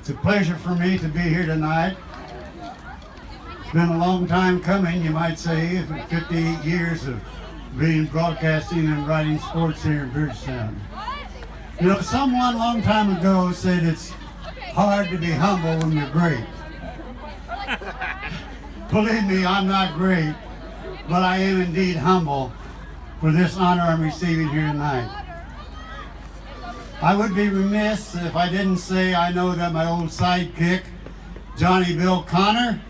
It's a pleasure for me to be here tonight. It's been a long time coming, you might say, 58 years of being broadcasting and writing sports here in Beardstown. You know, someone a long time ago said it's hard to be humble when you're great. Believe me, I'm not great, but I am indeed humble for this honor I'm receiving here tonight. I would be remiss if I didn't say I know that my old sidekick, Johnny Bill Connor,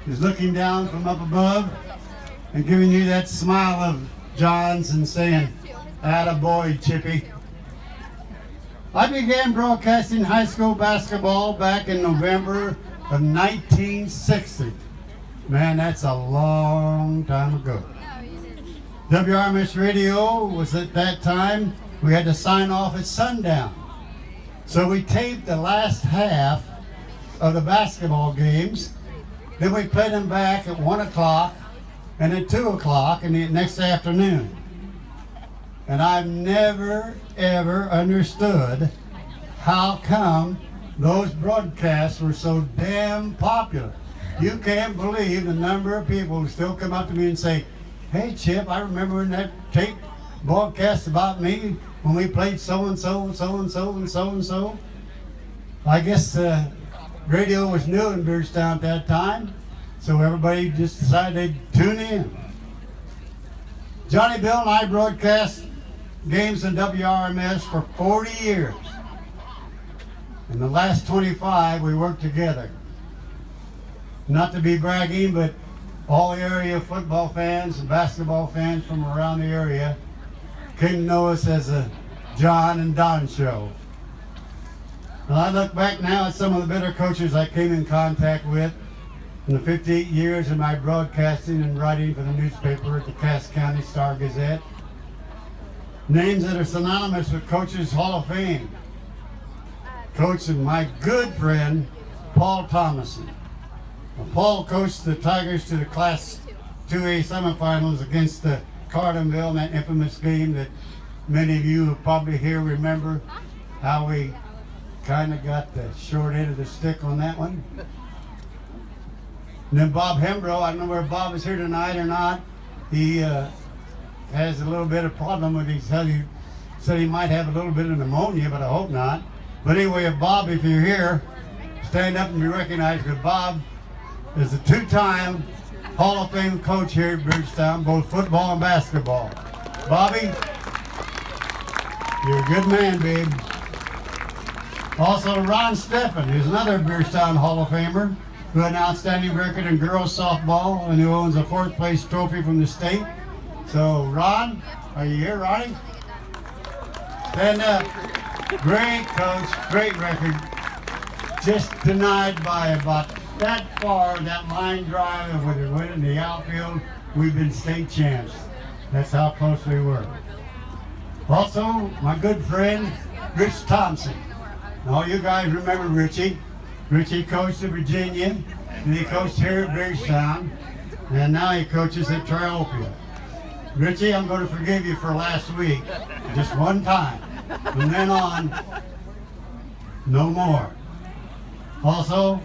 is looking down from up above and giving you that smile of John's and saying, "Attaboy, Chippy." I began broadcasting high school basketball back in November of 1960. Man, that's a long time ago. WRMS radio was at that time, we had to sign off at sundown. So we taped the last half of the basketball games, then we played them back at 1 o'clock and at 2 o'clock in the next afternoon. And I've never, ever understood how come those broadcasts were so damn popular. You can't believe the number of people who still come up to me and say, "Hey Chip, I remember when that tape broadcast about me when we played so-and-so and so-and-so and so-and-so." I guess radio was new in Beardstown at that time, so everybody just decided they'd tune in. Johnny Bill and I broadcast games in WRMS for 40 years. In the last 25, we worked together. Not to be bragging, but all the area football fans and basketball fans from around the area came to know us as a John and Don show. And I look back now at some of the better coaches I came in contact with in the 58 years of my broadcasting and writing for the newspaper at the Cass County Star-Gazette. Names that are synonymous with Coaches Hall of Fame. Coach and my good friend, Paul Thomason. Well, Paul coached the Tigers to the Class 2A semifinals against the Cardenville in that infamous game that many of you probably here remember how we kind of got the short end of the stick on that one. And then Bob Hembrough, I don't know where Bob is here tonight or not. He has a little bit of problem with his health. He said he might have a little bit of pneumonia, but I hope not. But anyway, Bob, if you're here, stand up and be recognized, because Bob is a two-time Hall of Fame coach here at Beardstown, both football and basketball. Bobby, you're a good man, babe. Also, Ron Steffen is another Beardstown Hall of Famer who had an outstanding record in girls softball and who owns a fourth place trophy from the state. So, Ron, are you here, Ronnie? Stand up. Great coach, great record. Just denied by about that far, that line drive, and with it went in the outfield, we've been state champs. That's how close we were. Also, my good friend, Rich Thompson. All you guys remember Richie. Richie coached at Virginia, and he coached here at Beardstown, and now he coaches at Triopia. Richie, I'm going to forgive you for last week, just one time. From then on, no more. Also,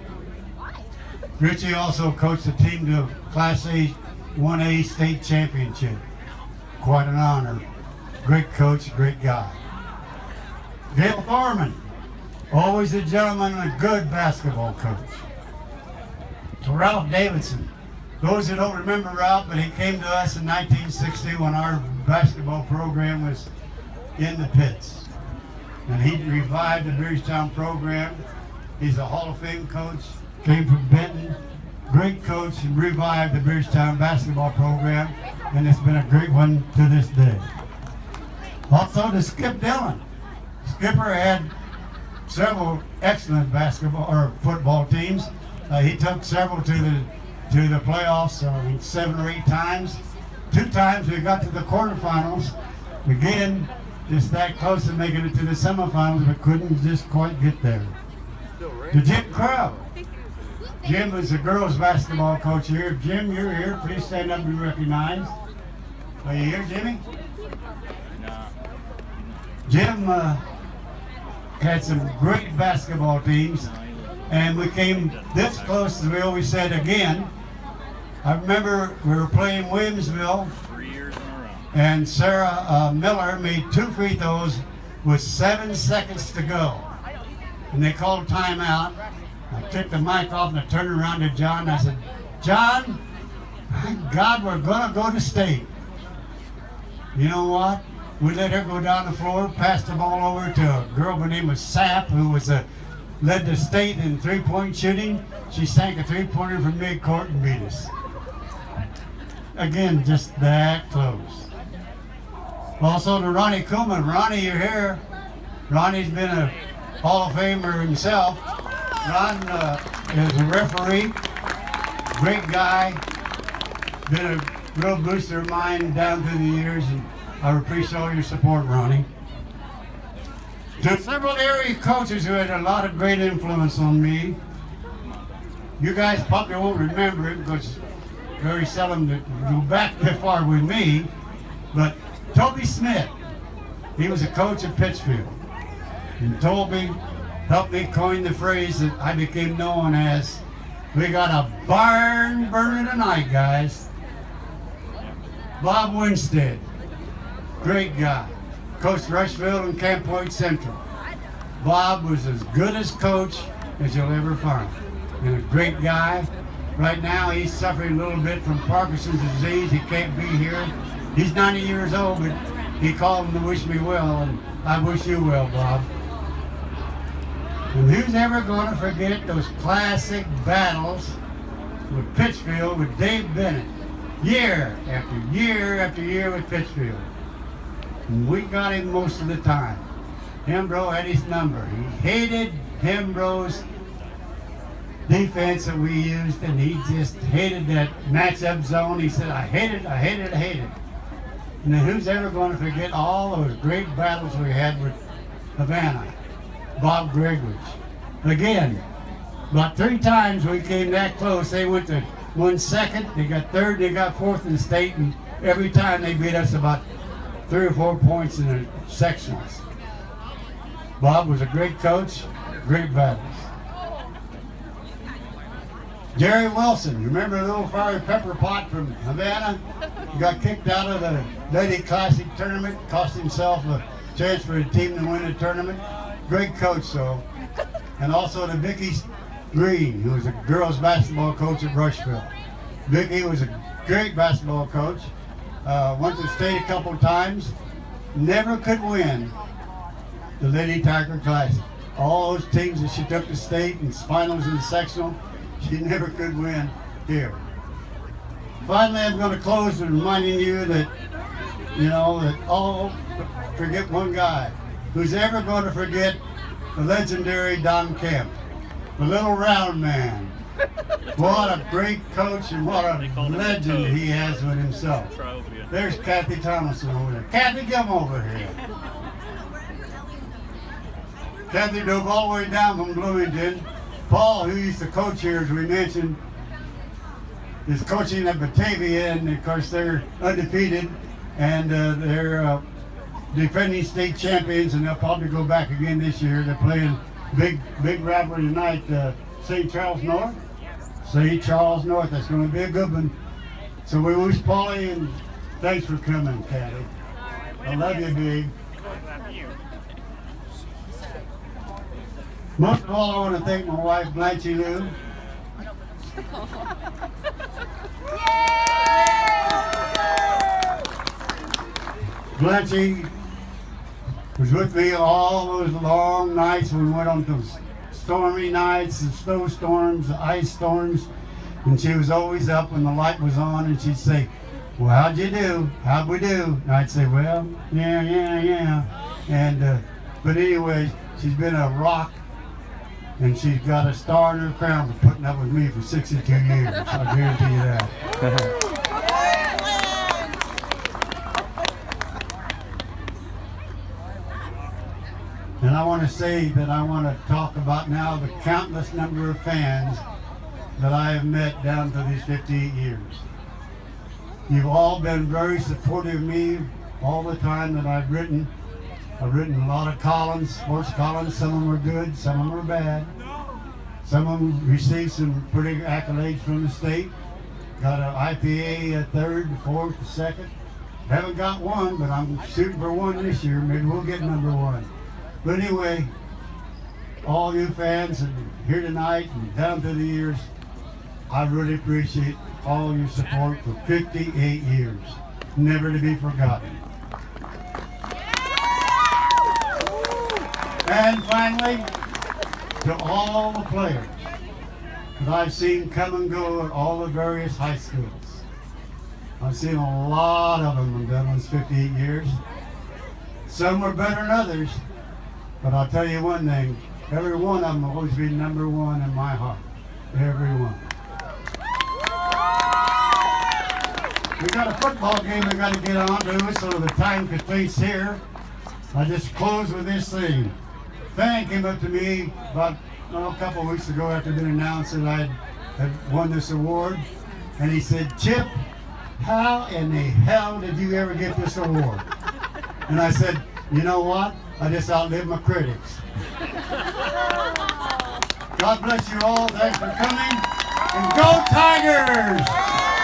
Richie also coached the team to Class A 1A state championship. Quite an honor. Great coach, great guy. Gail Thorman, always a gentleman and a good basketball coach. To Ralph Davidson. Those who don't remember Ralph, but he came to us in 1960 when our basketball program was in the pits. And he revived the Beardstown program. He's a Hall of Fame coach, came from Benton. Great coach and revived the Beardstown basketball program, and it's been a great one to this day. Also to Skip Dillon. Skipper had several excellent basketball or football teams. He took several to the playoffs 7 or 8 times. 2 times we got to the quarterfinals. Again, just that close to making it to the semifinals, but couldn't just quite get there. To Jim Crow. Jim is the girls basketball coach here. Jim, you're here. Please stand up and be recognized. Are you here, Jimmy? Jim had some great basketball teams. And we came this close, as we always said, again. I remember we were playing Williamsville, 3 years in a row. and Sarah Miller made 2 free throws with 7 seconds to go. And they called a timeout. I took the mic off and I turned around to John and I said, John, thank God we're going to go to state. You know what? We let her go down the floor, passed the ball over to a girl by the name of Sapp, who was led the state in three-point shooting. She sank a three-pointer from mid-court and beat us. Again, just that close. Also to Ronnie Koeman. Ronnie, you're here. Ronnie's been a Hall of Famer himself. Ron is a referee, great guy, been a real booster of mine down through the years, and I appreciate all your support, Ronnie. To several area coaches who had a lot of great influence on me. You guys probably won't remember it because very seldom to go back that far with me, but Toby Smith, he was a coach at Pittsfield. And Toby helped me coin the phrase that I became known as, we got a barn burner tonight, guys. Bob Winstead, great guy. Coached Rushville and Camp Point Central. Bob was as good as coach as you'll ever find. And a great guy. Right now he's suffering a little bit from Parkinson's disease. He can't be here. He's 90 years old, but he called to wish me well, and I wish you well, Bob. And who's ever going to forget those classic battles with Pittsfield with Dave Bennett? Year after year after year with Pittsfield. And we got him most of the time. Hembro had his number. He hated Hembro's defense that we used, and he just hated that matchup zone. He said, I hate it, I hate it, I hate it. And then who's ever going to forget all those great battles we had with Havana? Bob Gregwich. Again, about 3 times we came that close. They went to 1 second, they got third, they got fourth in the state, and every time they beat us about 3 or 4 points in the sectionals. Bob was a great coach, great battles. Jerry Wilson, remember the little fiery pepper pot from Havana? He got kicked out of the Lady Classic tournament, cost himself a chance for a team to win the tournament. Great coach, though. And also to Vicki Green, who was a girls basketball coach at Rushville. Vicki was a great basketball coach. Went to state a couple of times. Never could win the Lady Tiger Classic. All those teams that she took to state and finals and sectional, she never could win here. Finally, I'm going to close with reminding you that, forget one guy. Who's ever going to forget the legendary Don Kemp, the little round man. What a great coach and what a legend he has with himself. There's Kathy Thomason over there. Kathy, come over here. Kathy drove all the way down from Bloomington. Paul, who used to coach here, as we mentioned, is coaching at Batavia, and of course they're undefeated, and they're defending state champions, and they'll probably go back again this year. They're playing big rivalry tonight, St. Charles North. St. Charles North, that's going to be a good one. So we wish Paulie, and thanks for coming, Kathy. I love you, big. Most of all, I want to thank my wife, Blanchie Lou. Blanchie was with me all those long nights when we went on those stormy nights, the snowstorms, the ice storms, and she was always up when the light was on, and she'd say, well, how'd you do? How'd we do? And I'd say, well, yeah. And, but anyway, she's been a rock, and she's got a star in her crown for putting up with me for 62 years. I guarantee you that. And I want to say that I want to talk about now the countless number of fans that I have met down to these 58 years. You've all been very supportive of me all the time that I've written. I've written a lot of columns, sports columns. Some of them are good, some of them are bad. Some of them received some pretty accolades from the state. Got an IPA third, fourth, second. Haven't got one, but I'm shooting for one this year. Maybe we'll get number one. But anyway, all you fans here tonight and down through the years, I really appreciate all your support for 58 years. Never to be forgotten. And finally, to all the players that I've seen come and go at all the various high schools. I've seen a lot of them in Dunlap's 58 years. Some were better than others, but I'll tell you one thing, every one of them will always be number one in my heart. Every one. We got a football game we got to get on to, so the time constraints here. I just close with this thing. Fan came up to me about a couple of weeks ago after it had been announced that I had won this award, and he said, "Chip, how in the hell did you ever get this award?" And I said, "You know what? I just outlived my critics." God bless you all. Thanks for coming. And go Tigers!